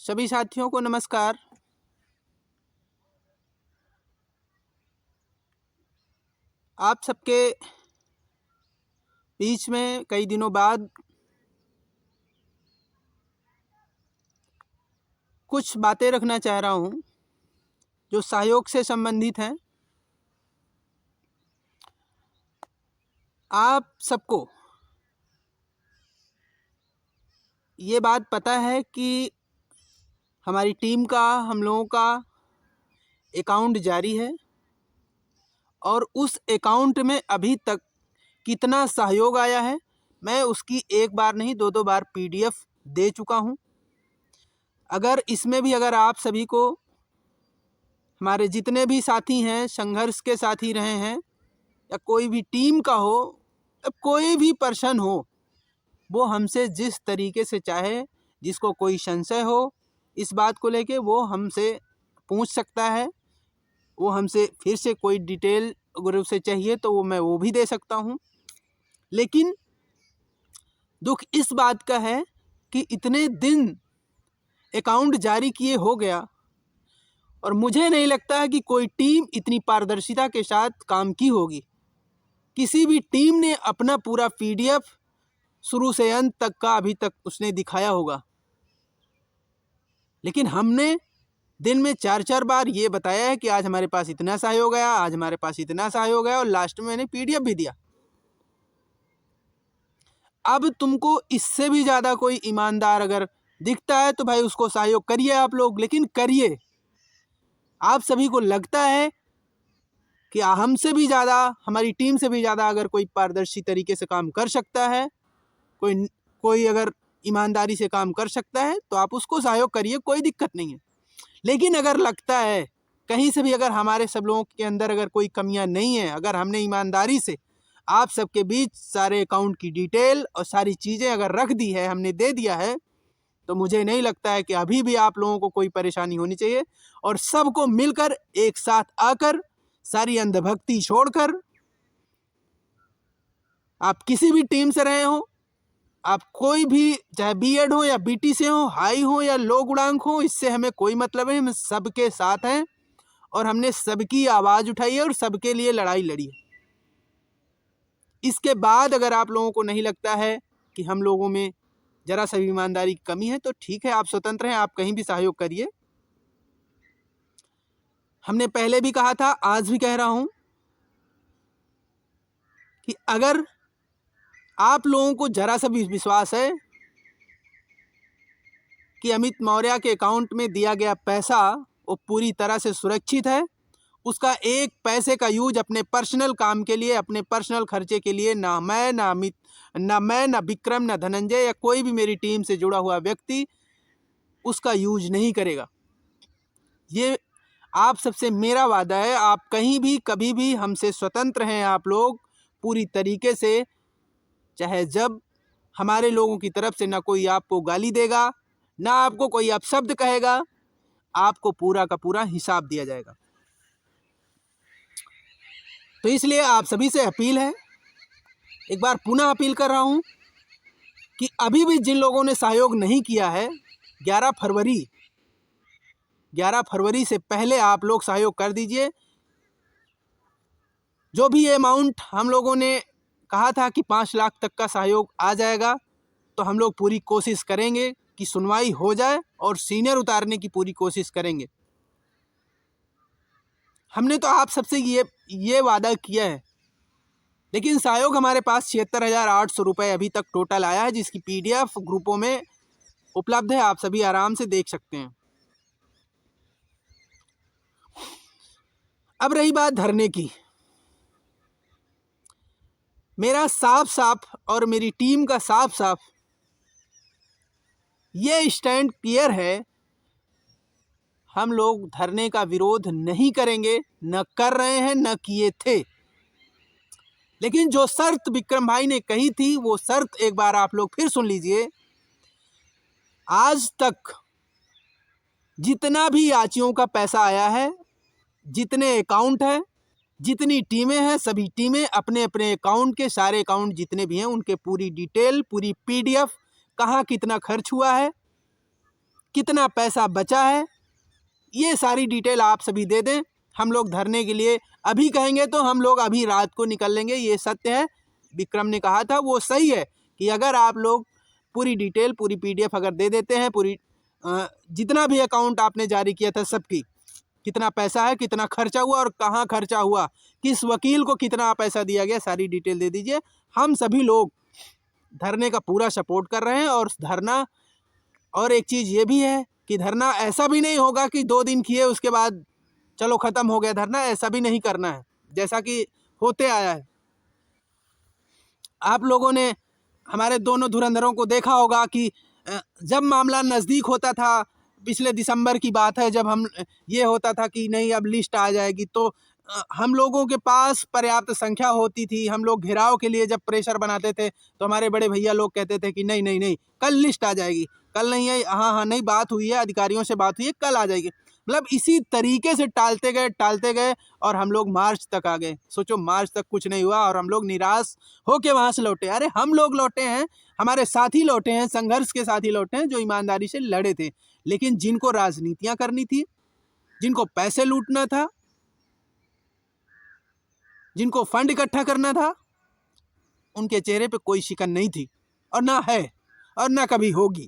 सभी साथियों को नमस्कार। आप सबके बीच में कई दिनों बाद कुछ बातें रखना चाह रहा हूं जो सहयोग से संबंधित हैं। आप सबको ये बात पता है कि हमारी टीम का, हम लोगों का अकाउंट जारी है और उस अकाउंट में अभी तक कितना सहयोग आया है मैं उसकी एक बार नहीं दो बार PDF दे चुका हूं। अगर इसमें भी अगर आप सभी को, हमारे जितने भी साथी हैं, संघर्ष के साथी रहे हैं या कोई भी टीम का हो या कोई भी पर्सन हो, वो हमसे जिस तरीके से चाहे, जिसको कोई संशय हो इस बात को लेके, वो हमसे पूछ सकता है। वो हमसे फिर से कोई डिटेल अगर उसे चाहिए तो वो भी दे सकता हूँ। लेकिन दुख इस बात का है कि इतने दिन अकाउंट जारी किए हो गया और मुझे नहीं लगता है कि कोई टीम इतनी पारदर्शिता के साथ काम की होगी। किसी भी टीम ने अपना पूरा PDF शुरू से अंत तक का अभी तक उसने दिखाया होगा, लेकिन हमने दिन में 4-4 बार ये बताया है कि आज हमारे पास इतना सहयोग आया, आज हमारे पास इतना सहयोग आया, और लास्ट में मैंने PDF भी दिया। अब तुमको इससे भी ज़्यादा कोई ईमानदार अगर दिखता है तो भाई उसको सहयोग करिए आप लोग, लेकिन करिए। आप सभी को लगता है कि हमसे भी ज़्यादा, हमारी टीम से भी ज़्यादा अगर कोई पारदर्शी तरीके से काम कर सकता है, कोई अगर ईमानदारी से काम कर सकता है तो आप उसको सहयोग करिए, कोई दिक्कत नहीं है। लेकिन अगर लगता है कहीं से भी, अगर हमारे सब लोगों के अंदर अगर कोई कमियां नहीं है, अगर हमने ईमानदारी से आप सबके बीच सारे अकाउंट की डिटेल और सारी चीज़ें अगर रख दी है, हमने दे दिया है, तो मुझे नहीं लगता है कि अभी भी आप लोगों को कोई परेशानी होनी चाहिए। और सबको मिलकर एक साथ आकर, सारी अंधभक्ति छोड़कर, आप किसी भी टीम से रहे हो, आप कोई भी, चाहे B.Ed हो या BT से हो, हाई हो या लो गुणांक हो, इससे हमें कोई मतलब नहीं। हम सबके साथ हैं और हमने सबकी आवाज़ उठाई है और सबके लिए लड़ाई लड़ी है। इसके बाद अगर आप लोगों को नहीं लगता है कि हम लोगों में ज़रा सा ईमानदारी की कमी है तो ठीक है, आप स्वतंत्र हैं, आप कहीं भी सहयोग करिए। हमने पहले भी कहा था, आज भी कह रहा हूं कि अगर आप लोगों को जरा सा भी विश्वास है कि अमित मौर्य के अकाउंट में दिया गया पैसा वो पूरी तरह से सुरक्षित है, उसका एक पैसे का यूज अपने पर्सनल काम के लिए, अपने पर्सनल खर्चे के लिए ना मैं, ना अमित, ना विक्रम, ना धनंजय या कोई भी मेरी टीम से जुड़ा हुआ व्यक्ति उसका यूज नहीं करेगा। ये आप सबसे मेरा वादा है। आप कहीं भी कभी भी हमसे स्वतंत्र हैं, आप लोग पूरी तरीके से। चाहे जब हमारे लोगों की तरफ से ना कोई आपको गाली देगा, ना आपको कोई अपशब्द कहेगा, आपको पूरा का पूरा हिसाब दिया जाएगा। तो इसलिए आप सभी से अपील है, एक बार पुनः अपील कर रहा हूं कि अभी भी जिन लोगों ने सहयोग नहीं किया है, 11 फरवरी से पहले आप लोग सहयोग कर दीजिए। जो भी अमाउंट हम लोगों ने कहा था कि 5 लाख तक का सहयोग आ जाएगा, तो हम लोग पूरी कोशिश करेंगे कि सुनवाई हो जाए और सीनियर उतारने की पूरी कोशिश करेंगे। हमने तो आप सबसे ये वादा किया है। लेकिन सहयोग हमारे पास 76,800 रुपये अभी तक टोटल आया है, जिसकी PDF ग्रुपों में उपलब्ध है, आप सभी आराम से देख सकते हैं। अब रही बात धरने की, मेरा साफ और मेरी टीम का साफ ये स्टैंड क्लियर है, हम लोग धरने का विरोध नहीं करेंगे, न कर रहे हैं, न किए थे। लेकिन जो शर्त विक्रम भाई ने कही थी, वो शर्त एक बार आप लोग फिर सुन लीजिए। आज तक जितना भी याचियों का पैसा आया है, जितने अकाउंट हैं, जितनी टीमें हैं, सभी टीमें अपने अपने अकाउंट के, सारे अकाउंट जितने भी हैं उनके पूरी डिटेल, पूरी PDF, कहाँ कितना खर्च हुआ है, कितना पैसा बचा है, ये सारी डिटेल आप सभी दे दें। हम लोग धरने के लिए अभी कहेंगे तो हम लोग अभी रात को निकल लेंगे, ये सत्य है। विक्रम ने कहा था वो सही है कि अगर आप लोग पूरी डिटेल, पूरी PDF अगर दे देते हैं, पूरी जितना भी अकाउंट आपने जारी किया था सबकी, कितना पैसा है, कितना खर्चा हुआ और कहाँ खर्चा हुआ, किस वकील को कितना पैसा दिया गया, सारी डिटेल दे दीजिए। हम सभी लोग धरने का पूरा सपोर्ट कर रहे हैं। और धरना, और एक चीज़ ये भी है कि धरना ऐसा भी नहीं होगा कि 2 दिन किए उसके बाद चलो ख़त्म हो गया धरना, ऐसा भी नहीं करना है जैसा कि होते आया है। आप लोगों ने हमारे दोनों धुरंधरों को देखा होगा कि जब मामला नज़दीक होता था, पिछले दिसंबर की बात है, जब हम ये होता था कि नहीं अब लिस्ट आ जाएगी, तो हम लोगों के पास पर्याप्त संख्या होती थी। हम लोग घेराव के लिए जब प्रेशर बनाते थे तो हमारे बड़े भैया लोग कहते थे कि नहीं नहीं नहीं, कल लिस्ट आ जाएगी, कल नहीं है, हाँ नहीं बात हुई है, अधिकारियों से बात हुई है, कल आ जाएगी। मतलब इसी तरीके से टालते गए और हम लोग मार्च तक आ गए। सोचो मार्च तक कुछ नहीं हुआ और हम लोग निराश होके वहाँ से लौटे। अरे हम लोग लौटे हैं, हमारे साथी लौटे हैं, संघर्ष के साथी लौटे हैं जो ईमानदारी से लड़े थे। लेकिन जिनको राजनीतियाँ करनी थी, जिनको पैसे लूटना था, जिनको फंड इकट्ठा करना था, उनके चेहरे पे कोई शिकन नहीं थी और ना है और ना कभी होगी।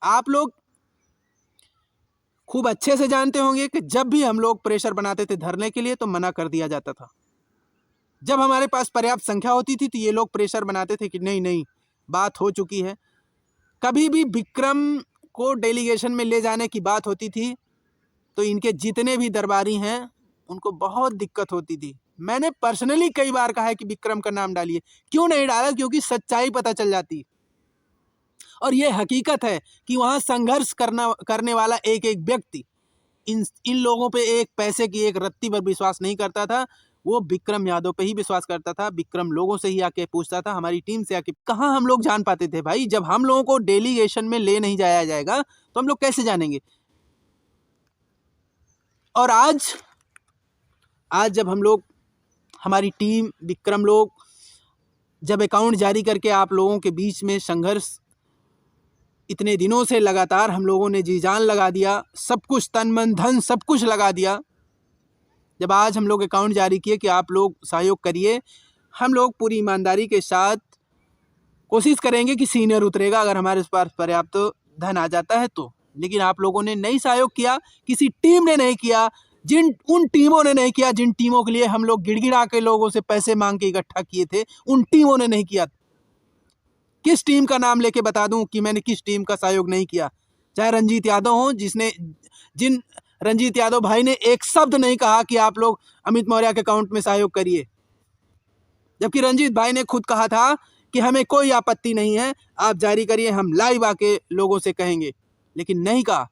आप लोग खूब अच्छे से जानते होंगे कि जब भी हम लोग प्रेशर बनाते थे धरने के लिए तो मना कर दिया जाता था। जब हमारे पास पर्याप्त संख्या होती थी तो ये लोग प्रेशर बनाते थे कि नहीं नहीं बात हो चुकी है। कभी भी विक्रम को डेलीगेशन में ले जाने की बात होती थी तो इनके जितने भी दरबारी हैं उनको बहुत दिक्कत होती थी। मैंने पर्सनली कई बार कहा है कि विक्रम का नाम डालिए, क्यों नहीं डाला, क्योंकि सच्चाई पता चल जाती। और ये हकीकत है कि वहाँ संघर्ष करने वाला एक एक व्यक्ति इन लोगों पे एक पैसे की एक रत्ती पर विश्वास नहीं करता था। वो विक्रम यादव पे ही विश्वास करता था। विक्रम लोगों से ही आके पूछता था, हमारी टीम से आके। कहाँ हम लोग जान पाते थे भाई, जब हम लोगों को डेलीगेशन में ले नहीं जाया जाएगा तो हम लोग कैसे जानेंगे। और आज जब हम लोग, हमारी टीम, विक्रम लोग जब अकाउंट जारी करके आप लोगों के बीच में संघर्ष इतने दिनों से लगातार हम लोगों ने जी जान लगा दिया, सब कुछ तन मन धन सब कुछ लगा दिया, जब आज हम लोग अकाउंट जारी किए कि आप लोग सहयोग करिए, हम लोग पूरी ईमानदारी के साथ कोशिश करेंगे कि सीनियर उतरेगा अगर हमारे पास पर्याप्त धन आ जाता है तो। लेकिन आप लोगों ने नहीं सहयोग किया, किसी टीम ने नहीं किया, उन टीमों ने नहीं किया जिन टीमों के लिए हम लोग गिड़गिड़ा के लोगों से पैसे मांग के इकट्ठा किए थे, उन टीमों ने नहीं किया। किस टीम का नाम लेके बता दूं कि मैंने किस टीम का सहयोग नहीं किया। चाहे रंजीत यादव हो, जिन रंजीत यादव भाई ने एक शब्द नहीं कहा कि आप लोग अमित मौर्य के अकाउंट में सहयोग करिए, जबकि रंजीत भाई ने खुद कहा था कि हमें कोई आपत्ति नहीं है, आप जारी करिए, हम लाइव आके लोगों से कहेंगे, लेकिन नहीं कहा।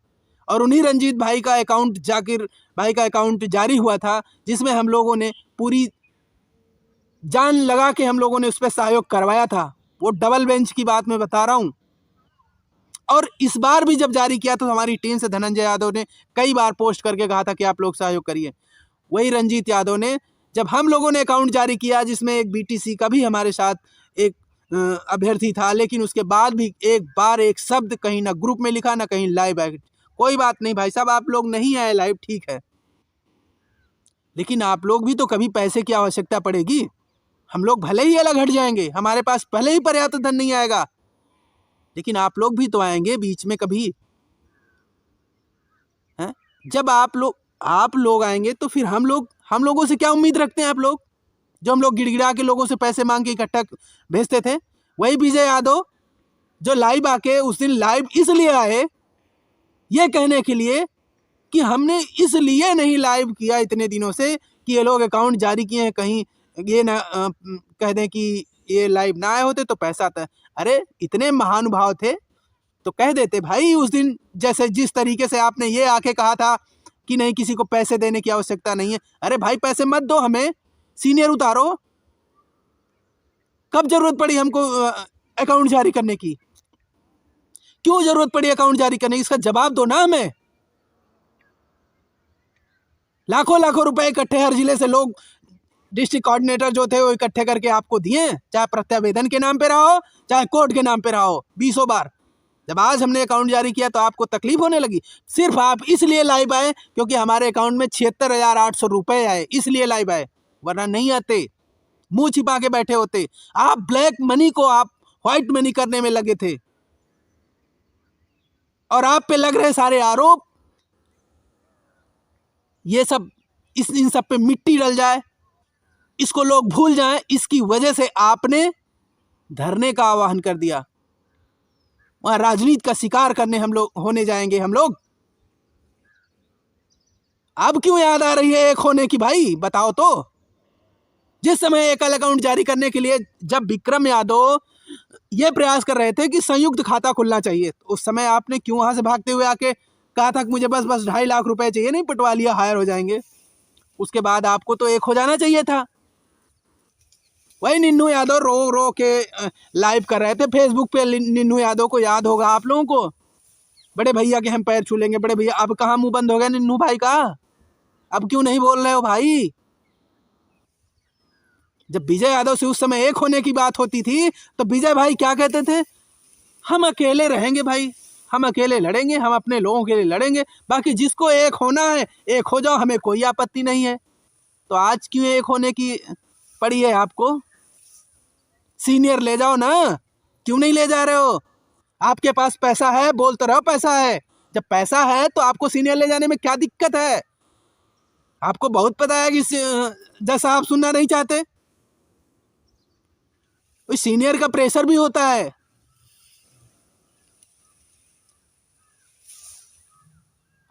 और उन्हीं रंजीत भाई का अकाउंट, जाकिर भाई का अकाउंट जारी हुआ था जिसमें हम लोगों ने पूरी जान लगा के हम लोगों ने उस पर सहयोग करवाया था। वो डबल बेंच की बात मैं बता रहा हूँ। और इस बार भी जब जारी किया तो हमारी टीम से धनंजय यादव ने कई बार पोस्ट करके कहा था कि आप लोग सहयोग करिए। वही रंजीत यादव ने, जब हम लोगों ने अकाउंट जारी किया जिसमें एक BTC का भी हमारे साथ एक अभ्यर्थी था, लेकिन उसके बाद भी एक बार एक शब्द कहीं ना ग्रुप में लिखा ना कहीं लाइव आए। कोई बात नहीं भाई साहब, आप लोग नहीं आए लाइव, ठीक है, लेकिन आप लोग भी तो कभी पैसे की आवश्यकता पड़ेगी। हम लोग भले ही अलग हट जाएंगे, हमारे पास पहले ही पर्याप्त धन नहीं आएगा, लेकिन आप लोग भी तो आएंगे बीच में कभी, हैं? जब आप लोग आएंगे तो फिर हम लोगों से क्या उम्मीद रखते हैं आप लोग, जो हम लोग गिड़गिड़ा के लोगों से पैसे मांग के इकट्ठा भेजते थे। वही विजय यादव जो लाइव आके, उस दिन लाइव इसलिए आए ये कहने के लिए कि हमने इसलिए नहीं लाइव किया इतने दिनों से कि ये लोग अकाउंट जारी किए हैं, कहीं ये ना कह दें कि ये लाइव ना आए होते तो पैसा आता है। अरे इतने महानुभाव थे तो कह देते भाई उस दिन, जैसे जिस तरीके से आपने ये आके कहा था कि नहीं किसी को पैसे देने की आवश्यकता नहीं है। अरे भाई पैसे मत दो, हमें सीनियर उतारो। कब जरूरत पड़ी हमको अकाउंट जारी करने की, क्यों जरूरत पड़ी अकाउंट जारी करने की, इसका जवाब दो ना हमें। लाखों लाखों रुपए इकट्ठे हर जिले से लोग, डिस्ट्रिक्ट कोऑर्डिनेटर जो थे वो इकट्ठे करके आपको दिए, चाहे प्रत्यावेदन के नाम पे रहा हो चाहे कोर्ट के नाम पे रहा हो, 20 बार। जब आज हमने अकाउंट जारी किया तो आपको तकलीफ होने लगी। सिर्फ आप इसलिए लाइव आए क्योंकि हमारे अकाउंट में 76,800 रुपये आए, इसलिए लाइव आए, वरना नहीं आते, मुंह छिपा के बैठे होते। आप ब्लैक मनी को आप व्हाइट मनी करने में लगे थे और आप पे लग रहे सारे आरोप, ये सब इन सब पे मिट्टी डल जाए, इसको लोग भूल जाएं, इसकी वजह से आपने धरने का आह्वान कर दिया। वहां राजनीति का शिकार करने हम लोग होने जाएंगे हम लोग। अब क्यों याद आ रही है एक होने की भाई, बताओ तो। जिस समय एकल अकाउंट जारी करने के लिए जब विक्रम यादव ये प्रयास कर रहे थे कि संयुक्त खाता खुलना चाहिए, तो उस समय आपने क्यों वहां से भागते हुए आके कहा था कि मुझे बस 2.5 लाख रुपए चाहिए, नहीं पटवा लिया हायर हो जाएंगे। उसके बाद आपको तो एक हो जाना चाहिए था। वही निन्नू यादव रो रो के लाइव कर रहे थे फेसबुक पे। निन्नू यादव को याद होगा आप लोगों को, बड़े भैया के हम पैर छू लेंगे, बड़े भैया। अब कहाँ मुंह बंद हो गया निन्नू भाई का, अब क्यों नहीं बोल रहे हो भाई? जब विजय यादव से उस समय एक होने की बात होती थी तो विजय भाई क्या कहते थे? हम अकेले रहेंगे भाई, हम अकेले लड़ेंगे, हम अपने लोगों के लिए लड़ेंगे, बाकी जिसको एक होना है एक हो जाओ, हमें कोई आपत्ति नहीं है। तो आज क्यों एक होने की पड़ी है आपको? सीनियर ले जाओ ना, क्यों नहीं ले जा रहे हो? आपके पास पैसा है, बोलते रहो पैसा है। जब पैसा है तो आपको सीनियर ले जाने में क्या दिक्कत है? आपको बहुत पता है कि जैसा आप सुनना नहीं चाहते, उस सीनियर का प्रेशर भी होता है।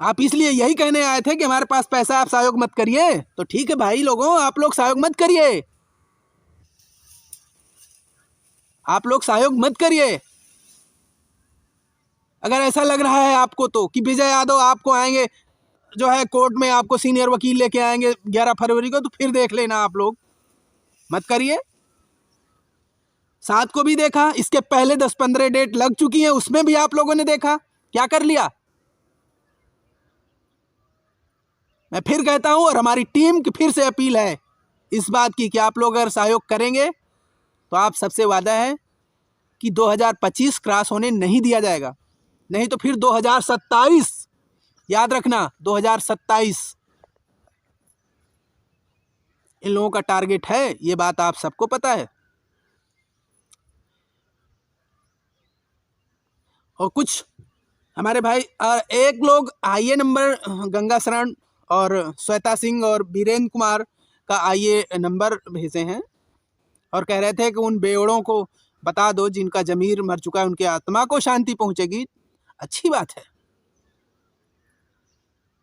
आप इसलिए यही कहने आए थे कि हमारे पास पैसा, आप सहयोग मत करिए। तो ठीक है भाई लोगों, आप लोग सहयोग मत करिए, आप लोग सहयोग मत करिए। अगर ऐसा लग रहा है आपको तो कि विजय यादव आपको आएंगे जो है कोर्ट में, आपको सीनियर वकील लेके आएंगे 11 फरवरी को, तो फिर देख लेना, आप लोग मत करिए। 7 को भी देखा, इसके पहले 10-15 डेट लग चुकी हैं, उसमें भी आप लोगों ने देखा क्या कर लिया। मैं फिर कहता हूं, और हमारी टीम की फिर से अपील है इस बात की कि आप लोग अगर सहयोग करेंगे तो आप सबसे वादा है कि 2025 क्रॉस होने नहीं दिया जाएगा, नहीं तो फिर 2027, याद रखना 2027 इन लोगों का टारगेट है, ये बात आप सबको पता है। और कुछ हमारे भाई एक लोग आईए नंबर गंगा शरण और श्वेता सिंह और वीरेंद्र कुमार का आईए नंबर भेजे हैं और कह रहे थे कि उन बेवड़ों को बता दो जिनका जमीर मर चुका है, उनकी आत्मा को शांति पहुंचेगी। अच्छी बात है।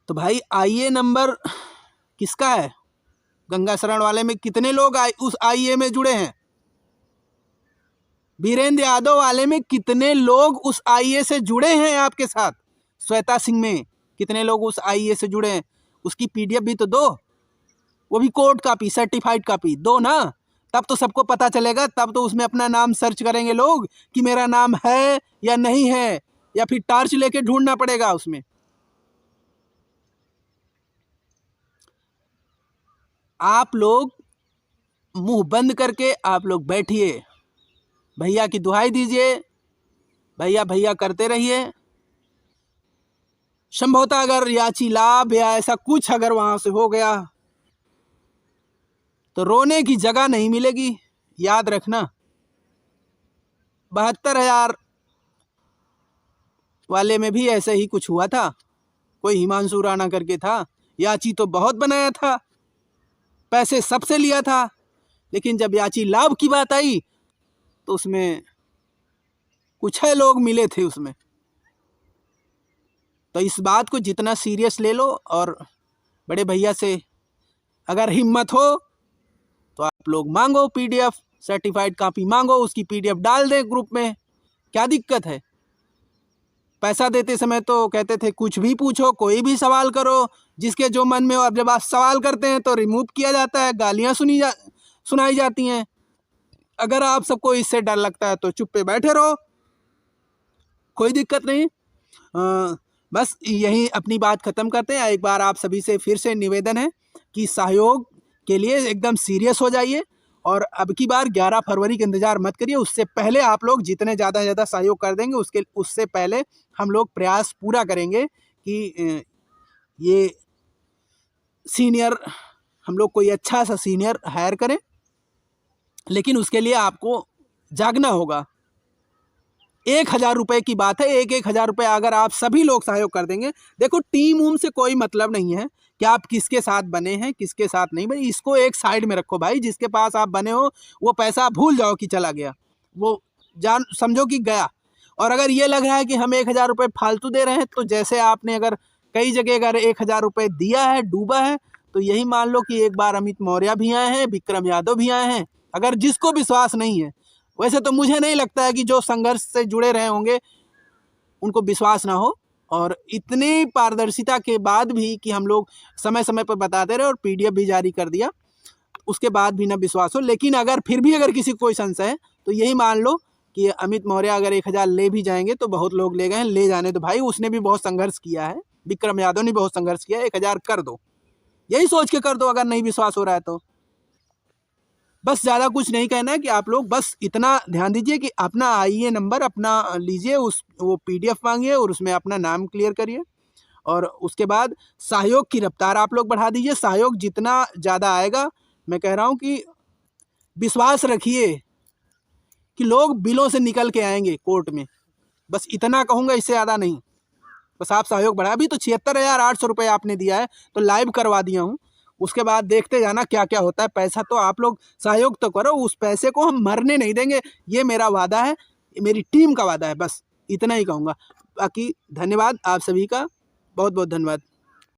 तो भाई आईए नंबर किसका है? गंगा शरण वाले में कितने लोग उस आईए में जुड़े हैं? वीरेंद्र यादव वाले में कितने लोग उस आईए से जुड़े हैं आपके साथ? श्वेता सिंह में कितने लोग उस आईए से जुड़े हैं? उसकी पीडीएफ भी तो दो, वो भी कोर्ट कापी, सर्टिफाइड कापी दो ना, तब तो सबको पता चलेगा। तब तो उसमें अपना नाम सर्च करेंगे लोग कि मेरा नाम है या नहीं है, या फिर टार्च लेके ढूंढना पड़ेगा उसमें। आप लोग मुंह बंद करके आप लोग बैठिए, भैया की दुहाई दीजिए, भैया भैया करते रहिए। संभवतः अगर याची लाभ या ऐसा कुछ अगर वहां से हो गया तो रोने की जगह नहीं मिलेगी, याद रखना। 72,000 वाले में भी ऐसे ही कुछ हुआ था, कोई हिमांशु राणा करके था, याची तो बहुत बनाया था, पैसे सबसे लिया था, लेकिन जब याची लाभ की बात आई तो उसमें कुछ है लोग मिले थे उसमें। तो इस बात को जितना सीरियस ले लो, और बड़े भैया से अगर हिम्मत हो तो आप लोग मांगो पीडीएफ, सर्टिफाइड कॉपी मांगो, उसकी पीडीएफ डाल दें ग्रुप में, क्या दिक्कत है? पैसा देते समय तो कहते थे कुछ भी पूछो, कोई भी सवाल करो, जिसके जो मन में हो। अब जब आप सवाल करते हैं तो रिमूव किया जाता है, गालियां सुनाई जाती हैं। अगर आप सबको इससे डर लगता है तो चुप पे बैठे रहो, कोई दिक्कत नहीं। बस यही अपनी बात खत्म करते हैं। एक बार आप सभी से फिर से निवेदन है कि सहयोग के लिए एकदम सीरियस हो जाइए और अब की बार 11 फरवरी का इंतज़ार मत करिए, उससे पहले आप लोग जितने ज़्यादा से ज़्यादा सहयोग कर देंगे उससे पहले हम लोग प्रयास पूरा करेंगे कि ये सीनियर हम लोग कोई अच्छा सा सीनियर हायर करें। लेकिन उसके लिए आपको जागना होगा। 1000 रुपये की बात है, 1-1000 रुपये अगर आप सभी लोग सहयोग कर देंगे। देखो टीम वूम से कोई मतलब नहीं है कि आप किसके साथ बने हैं किसके साथ नहीं बने, इसको एक साइड में रखो भाई। जिसके पास आप बने हो वो पैसा भूल जाओ कि चला गया, वो जान समझो कि गया। और अगर ये लग रहा है कि हम 1000 रुपये फालतू दे रहे हैं, तो जैसे आपने अगर कई जगह अगर 1000 रुपये दिया है, डूबा है, तो यही मान लो कि एक बार अमित मौर्य भी आए हैं, विक्रम यादव भी आए हैं। अगर जिसको विश्वास नहीं है, वैसे तो मुझे नहीं लगता है कि जो संघर्ष से जुड़े रहे होंगे उनको विश्वास ना हो। और इतनी पारदर्शिता के बाद भी कि हम लोग समय समय पर बताते रहे और PDF भी जारी कर दिया, उसके बाद भी ना विश्वास हो। लेकिन अगर फिर भी अगर किसी को कोई संशय है तो यही मान लो कि अमित मौर्य अगर 1000 ले भी जाएंगे तो बहुत लोग ले गए हैं, ले जाने दो भाई, उसने भी बहुत संघर्ष किया है, विक्रम यादव ने बहुत संघर्ष किया है, 1000 कर दो, यही सोच के कर दो अगर नहीं विश्वास हो रहा है तो। बस ज़्यादा कुछ नहीं कहना है कि आप लोग बस इतना ध्यान दीजिए कि अपना आईए नंबर अपना लीजिए, वो PDF मांगिए और उसमें अपना नाम क्लियर करिए। और उसके बाद सहयोग की रफ्तार आप लोग बढ़ा दीजिए। सहयोग जितना ज़्यादा आएगा, मैं कह रहा हूँ कि विश्वास रखिए कि लोग बिलों से निकल के आएंगे कोर्ट में। बस इतना कहूँगा, इससे ज़्यादा नहीं। बस आप सहयोग बढ़ा। अभी तो 76,800 रुपये आपने दिया है, तो लाइव करवा दिया हूँ। उसके बाद देखते जाना क्या क्या होता है। पैसा तो आप लोग सहयोग तो करो, उस पैसे को हम मरने नहीं देंगे, ये मेरा वादा है, मेरी टीम का वादा है। बस इतना ही कहूँगा। बाकी धन्यवाद आप सभी का, बहुत बहुत धन्यवाद।